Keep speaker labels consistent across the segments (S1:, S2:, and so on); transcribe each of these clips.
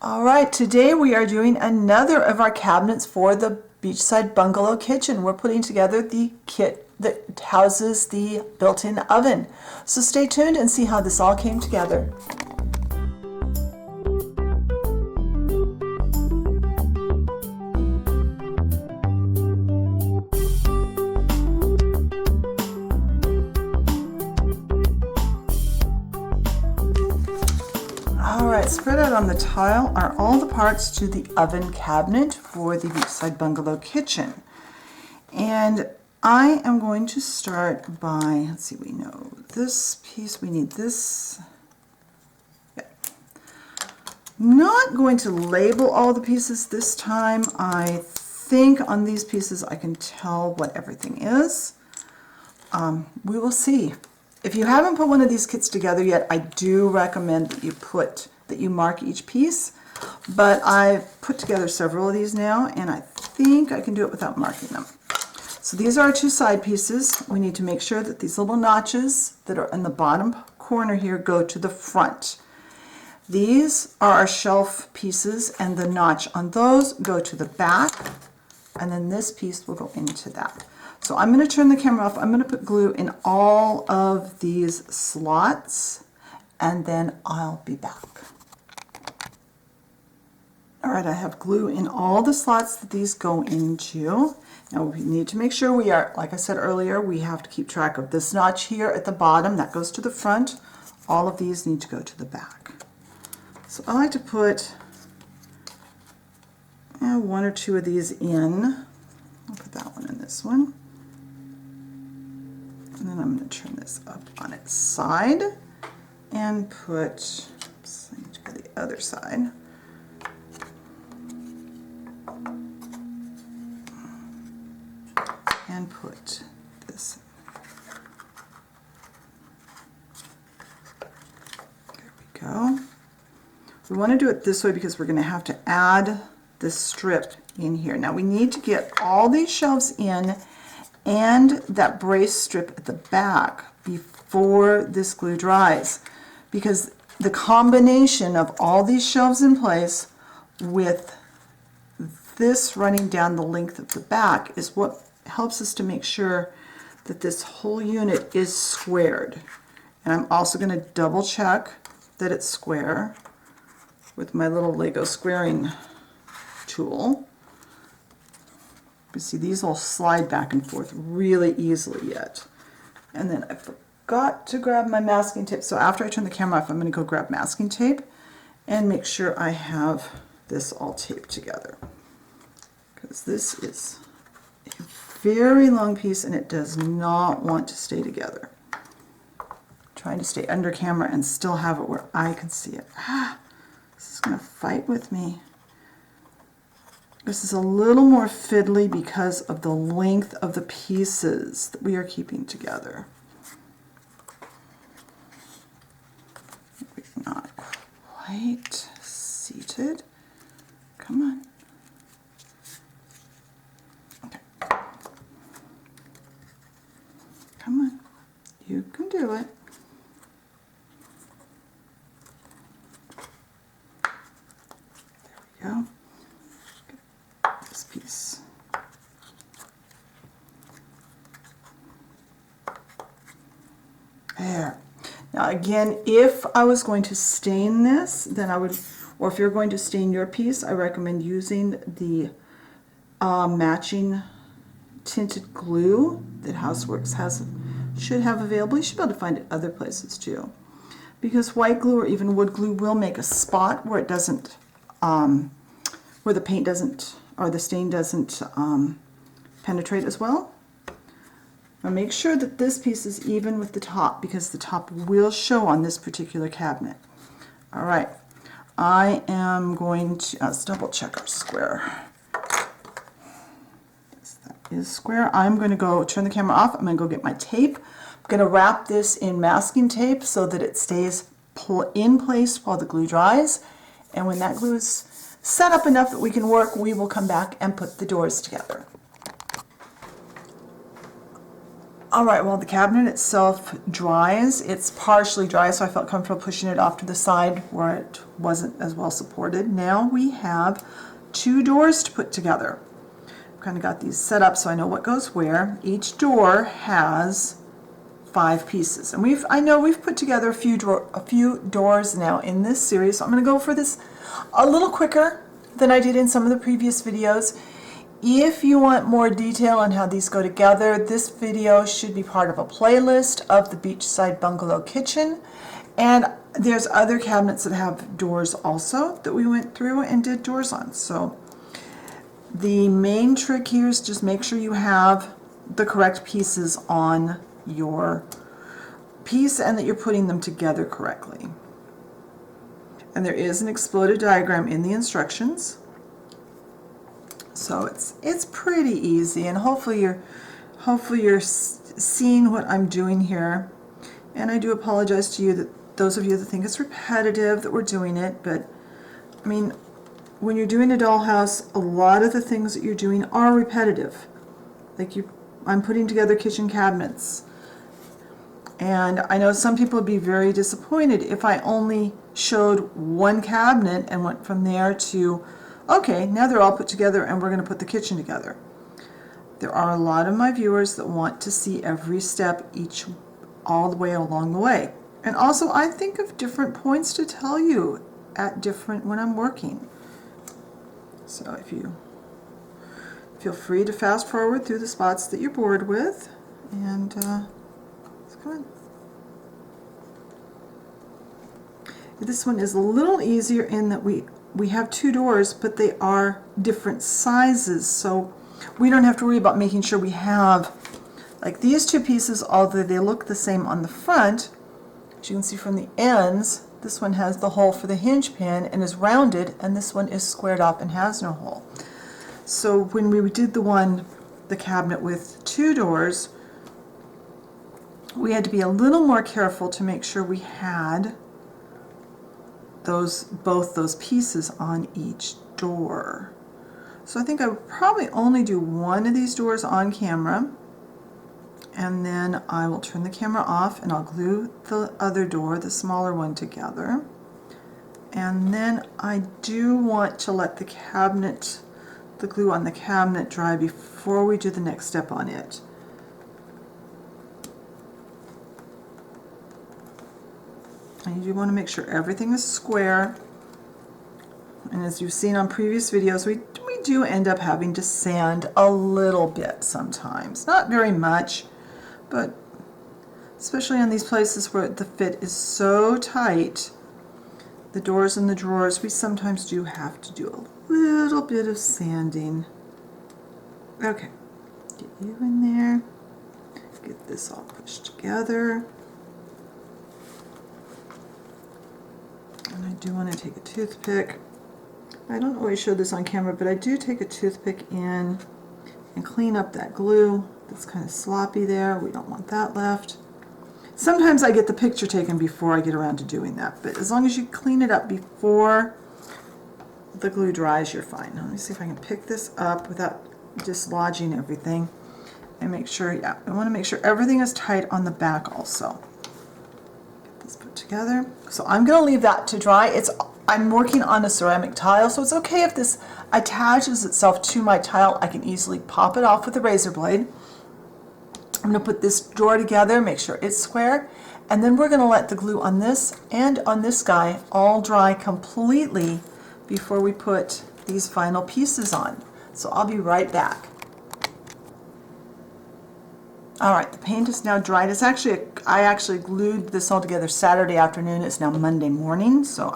S1: All right, today we are doing another of our cabinets for the Beachside Bungalow kitchen. We're putting together the kit that houses the built-in oven. So stay tuned and see how this all came together. Alright, spread out on the tile are all the parts to the oven cabinet for the Beachside Bungalow kitchen. And I am going to start by, let's see, we know this piece, we need this. Yeah. Not going to label all the pieces this time. I think on these pieces I can tell what everything is. We will see. If you haven't put one of these kits together yet, I do recommend that you mark each piece. But I've put together several of these now, and I think I can do it without marking them. So these are our two side pieces. We need to make sure that these little notches that are in the bottom corner here go to the front. These are our shelf pieces, and the notch on those go to the back, and then this piece will go into that. So I'm going to turn the camera off. I'm going to put glue in all of these slots, and then I'll be back. All right, I have glue in all the slots that these go into. Now we need to make sure we are, like I said earlier, we have to keep track of this notch here at the bottom. That goes to the front. All of these need to go to the back. So I like to put one or two of these in. I'll put that one in this one. And then I'm going to turn this up on its side and put, oops, I need to go to the other side. And put this in. There we go. We want to do it this way because we're going to have to add this strip in here. Now we need to get all these shelves in and that brace strip at the back before this glue dries, because the combination of all these shelves in place with this running down the length of the back is what helps us to make sure that this whole unit is squared. And I'm also going to double check that it's square with my little Lego squaring tool. You see, these will slide back and forth really easily yet. And then I forgot to grab my masking tape. So after I turn the camera off, I'm going to go grab masking tape and make sure I have this all taped together. Because this is a very long piece and it does not want to stay together. I'm trying to stay under camera and still have it where I can see it. This is going to fight with me. This is a little more fiddly because of the length of the pieces that we are keeping together. We're not quite seated. Come on. Okay. Come on. You can do it. There we go. This piece. There. Now again, if I was going to stain this, then I would, or if you're going to stain your piece, I recommend using the matching tinted glue that Houseworks should have available. You should be able to find it other places too, because white glue or even wood glue will make a spot where it doesn't, where the paint doesn't, or the stain doesn't penetrate as well. Now make sure that this piece is even with the top, because the top will show on this particular cabinet. All right, I am going to, let's double check our square. Yes, that is square. I'm going to go turn the camera off. I'm going to go get my tape. I'm going to wrap this in masking tape so that it stays in place while the glue dries. And when that glue is set up enough that we can work, we will come back and put the doors together. All right, well, the cabinet itself dries. It's partially dry, so I felt comfortable pushing it off to the side where it wasn't as well supported. Now we have 2 doors to put together. I've kind of got these set up so I know what goes where. Each door has 5 pieces, and I know we've put together a few doors now in this series, so I'm going to go for this a little quicker than I did in some of the previous videos. If you want more detail on how these go together, this video should be part of a playlist of the Beachside Bungalow kitchen, and there's other cabinets that have doors also that we went through and did doors on. So the main trick here is just make sure you have the correct pieces on your piece and that you're putting them together correctly. And there is an exploded diagram in the instructions. So it's pretty easy, and hopefully you're seeing what I'm doing here. And I do apologize to you, that those of you that think it's repetitive that we're doing it, but I mean, when you're doing a dollhouse, a lot of the things that you're doing are repetitive. Like I'm putting together kitchen cabinets, and I know some people would be very disappointed if I only showed one cabinet and went from there to, okay, now they're all put together and we're going to put the kitchen together. There are a lot of my viewers that want to see every step all the way along the way. And also I think of different points to tell you when I'm working. So if you feel free to fast forward through the spots that you're bored with, and it's good. This one is a little easier in that we have 2 doors, but they are different sizes, so we don't have to worry about making sure we have, like these 2 pieces, although they look the same on the front, as you can see from the ends, this one has the hole for the hinge pin and is rounded, and this one is squared off and has no hole. So when we did the cabinet with 2 doors, we had to be a little more careful to make sure we had both those pieces on each door. So I think I would probably only do one of these doors on camera, and then I will turn the camera off and I'll glue the other door, the smaller one, together. And then I do want to let the glue on the cabinet dry before we do the next step on it. And you want to make sure everything is square. And as you've seen on previous videos, we do end up having to sand a little bit sometimes. Not very much, but especially on these places where the fit is so tight, the doors and the drawers, we sometimes do have to do a little bit of sanding. Okay, get you in there, get this all pushed together. And I do want to take a toothpick. I don't always show this on camera, but I do take a toothpick in and clean up that glue that's kind of sloppy there. We don't want that left. Sometimes I get the picture taken before I get around to doing that, but as long as you clean it up before the glue dries, you're fine. Let me see if I can pick this up without dislodging everything and make sure, yeah, I want to make sure everything is tight on the back also. Get this put together. So I'm going to leave that to dry. I'm working on a ceramic tile, so it's okay if this attaches itself to my tile. I can easily pop it off with a razor blade. I'm going to put this drawer together, make sure it's square, and then we're going to let the glue on this and on this guy all dry completely before we put these final pieces on. So I'll be right back. Alright, the paint is now dried. I actually glued this all together Saturday afternoon. It's now Monday morning, so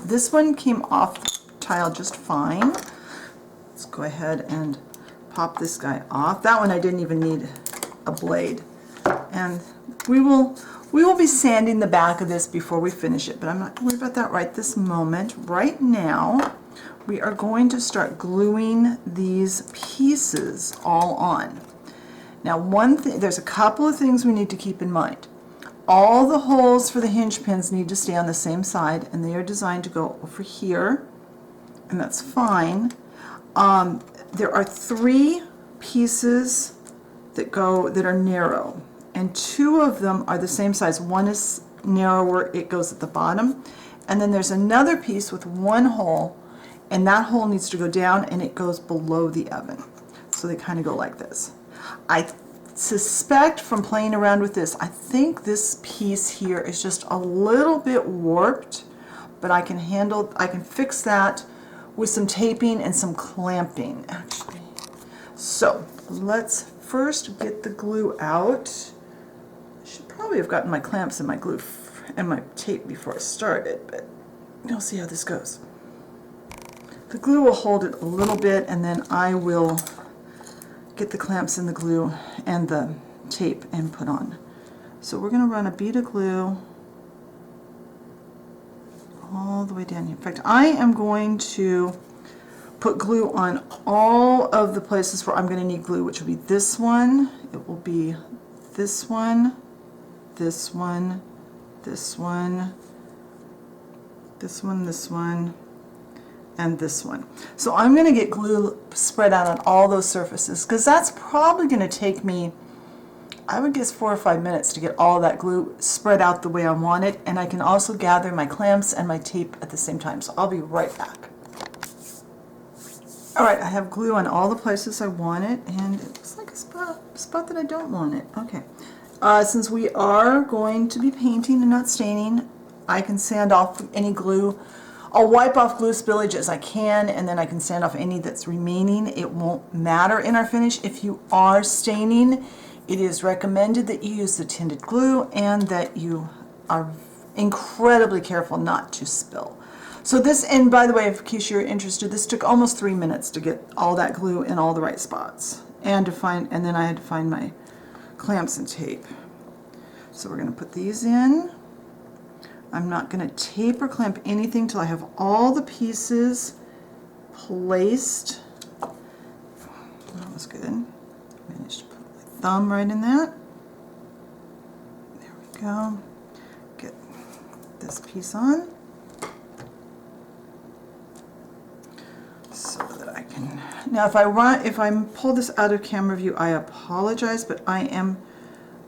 S1: this one came off the tile just fine. Let's go ahead and pop this guy off. That one I didn't even need a blade. And we will be sanding the back of this before we finish it, but I'm not worried about that right this moment. Right now, we are going to start gluing these pieces all on. Now there's a couple of things we need to keep in mind. All the holes for the hinge pins need to stay on the same side, and they are designed to go over here, and that's fine. There are 3 pieces that are narrow, and 2 of them are the same size. One is narrower, it goes at the bottom, and then there's another piece with 1 hole, and that hole needs to go down and it goes below the oven. So they kind of go like this. I suspect from playing around with this, I think this piece here is just a little bit warped, but I can fix that with some taping and some clamping actually. So let's first get the glue out. I should probably have gotten my clamps and my glue and my tape before I started, but you'll see how this goes. The glue will hold it a little bit, and then I will get the clamps and the glue and the tape and put on. So we're going to run a bead of glue all the way down here. In fact, I am going to put glue on all of the places where I'm going to need glue, which will be this one, it will be this one, this one, this one, this one, this one, and this one. So I'm going to get glue spread out on all those surfaces, because that's probably going to take me, I would guess, 4 or 5 minutes to get all that glue spread out the way I want it, and I can also gather my clamps and my tape at the same time. So I'll be right back. Alright, I have glue on all the places I want it, and it looks like a spot that I don't want it. Okay. Since we are going to be painting and not staining, I can sand off any glue. I'll wipe off glue spillage as I can, and then I can sand off any that's remaining. It won't matter in our finish. If you are staining, it is recommended that you use the tinted glue and that you are incredibly careful not to spill. So this, and by the way, in case you're interested, this took almost 3 minutes to get all that glue in all the right spots, and then I had to find my clamps and tape. So we're going to put these in. I'm not going to tape or clamp anything till I have all the pieces placed. That was good. Managed to put my thumb right in that. There we go. Get this piece on, so that I can. Now, if I pull this out of camera view, I apologize, but I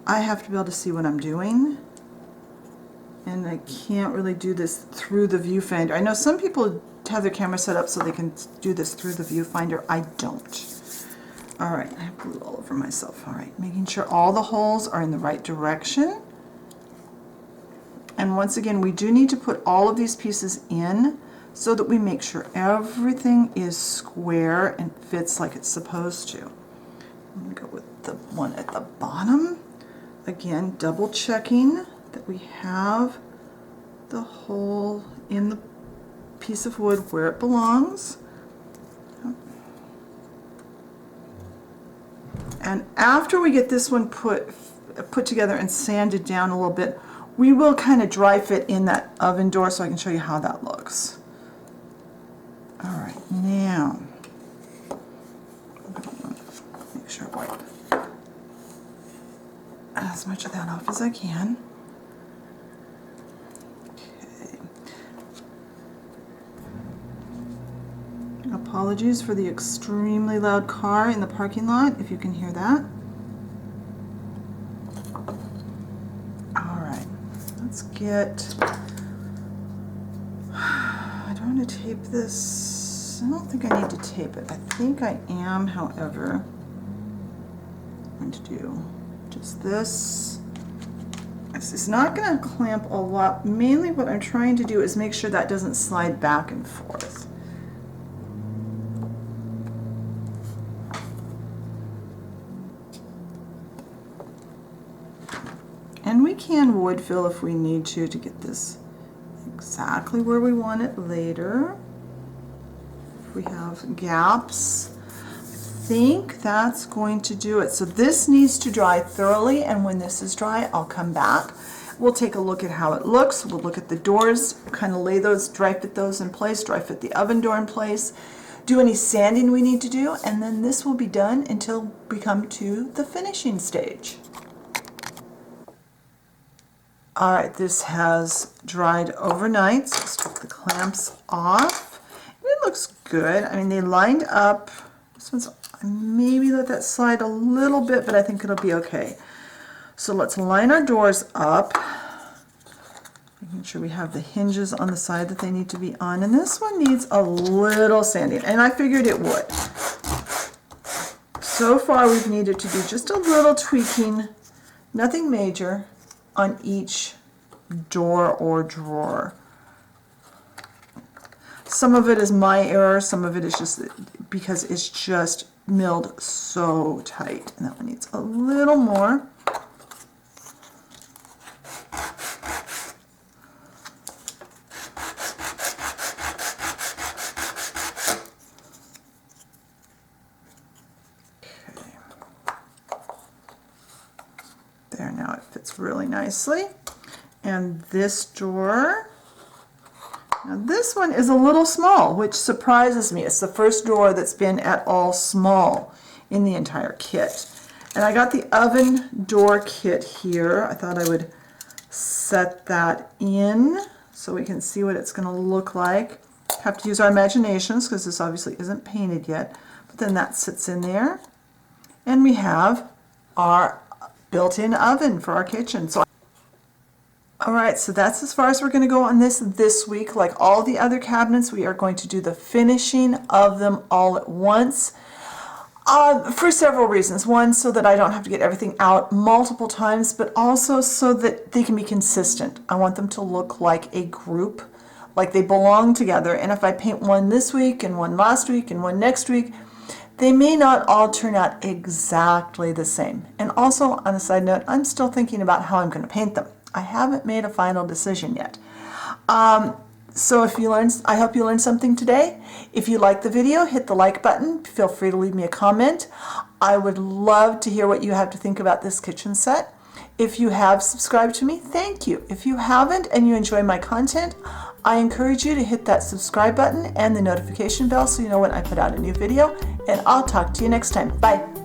S1: have to be able to see what I'm doing, and I can't really do this through the viewfinder. I know some people have their camera set up so they can do this through the viewfinder. I don't. All right, I have glue all over myself. All right, making sure all the holes are in the right direction. And once again, we do need to put all of these pieces in so that we make sure everything is square and fits like it's supposed to. I'm going to go with the one at the bottom. Again, double checking that we have the hole in the piece of wood where it belongs. And after we get this one put together and sanded down a little bit, we will kind of dry fit in that oven door so I can show you how that looks. All right, now, make sure I wipe as much of that off as I can. Okay. Apologies for the extremely loud car in the parking lot, if you can hear that. All right, let's get, I don't want to tape this. I don't think I need to tape it. I think I am, however, going to do just this. This is not going to clamp a lot. Mainly what I'm trying to do is make sure that doesn't slide back and forth. And we can wood fill if we need to get this exactly where we want it later. If we have gaps, I think that's going to do it. So this needs to dry thoroughly, and when this is dry, I'll come back. We'll take a look at how it looks. We'll look at the doors, kind of lay those, dry fit those in place, dry fit the oven door in place, do any sanding we need to do, and then this will be done until we come to the finishing stage. All right, this has dried overnight, so let's take the clamps off. It looks good. I mean, they lined up. This one's, maybe let that slide a little bit, but I think it'll be okay. So let's line our doors up, making sure we have the hinges on the side that they need to be on. And this one needs a little sanding, and I figured it would. So far we've needed to do just a little tweaking, nothing major, on each door or drawer. Some of it is my error, some of it is just because it's just milled so tight. And that one needs a little more. There, now it fits really nicely. And this door, now this one is a little small, which surprises me. It's the first door that's been at all small in the entire kit. And I got the oven door kit here. I thought I would set that in so we can see what it's going to look like. Have to use our imaginations because this obviously isn't painted yet. But then that sits in there. And we have our built-in oven for our kitchen. So, all right, so that's as far as we're going to go on this week. Like all the other cabinets, we are going to do the finishing of them all at once for several reasons. One, so that I don't have to get everything out multiple times, but also so that they can be consistent. I want them to look like a group, like they belong together. And if I paint one this week and one last week and one next week, they may not all turn out exactly the same. And also, on a side note, I'm still thinking about how I'm going to paint them. I haven't made a final decision yet. So if you learned, I hope you learned something today. If you liked the video, hit the like button. Feel free to leave me a comment. I would love to hear what you have to think about this kitchen set. If you have subscribed to me, thank you. If you haven't and you enjoy my content, I encourage you to hit that subscribe button and the notification bell so you know when I put out a new video. And I'll talk to you next time. Bye.